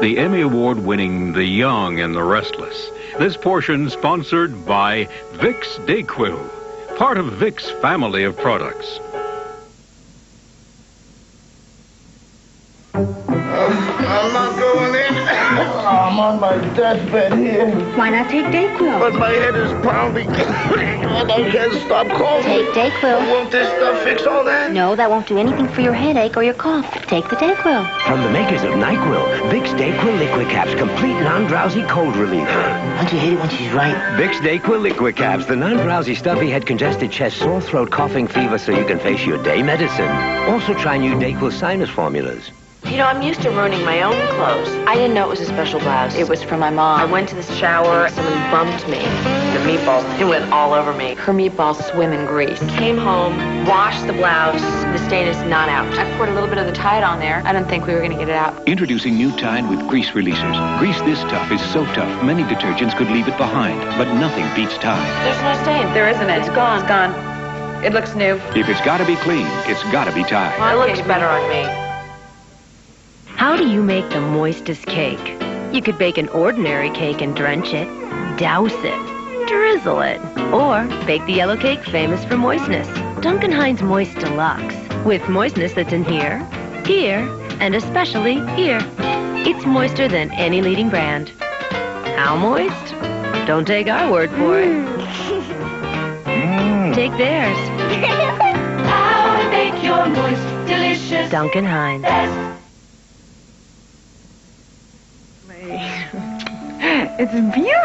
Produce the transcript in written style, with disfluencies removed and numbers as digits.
the Emmy Award-winning The Young and the Restless. This portion sponsored by Vicks DayQuil, part of Vicks family of products. I'm not going in. I'm on my deathbed here. Why not take DayQuil? But my head is pounding. And I can't stop coughing. Take DayQuil. Won't this stuff fix all that? No, that won't do anything for your headache or your cough. Take the DayQuil. From the makers of NyQuil, Vicks DayQuil Liquid Caps, complete non-drowsy cold relief. Don't you hate it when she's right? Vicks DayQuil Liquid Caps, the non-drowsy stuffy head, congested chest, sore throat, coughing, fever, so you can face your day medicine. Also try new DayQuil sinus formulas. You know, I'm used to ruining my own clothes. I didn't know it was a special blouse. It was from my mom. I went to the shower, someone bumped me. The meatballs, it went all over me. Her meatballs swim in grease. Came home, washed the blouse. The stain is not out. I poured a little bit of the Tide on there. I don't think we were going to get it out. Introducing new Tide with grease releasers. Grease this tough is so tough, many detergents could leave it behind. But nothing beats Tide. There's no stain. There isn't it. It's gone. It's gone. It looks new. If it's got to be clean, it's got to be Tide. It looks better on me. How do you make the moistest cake? You could bake an ordinary cake and drench it, douse it, drizzle it, or bake the yellow cake famous for moistness. Duncan Hines Moist Deluxe, with moistness that's in here, here, and especially here. It's moister than any leading brand. How moist? Don't take our word for it. Take theirs. How to make your moist, delicious Duncan Hines. It's beautiful.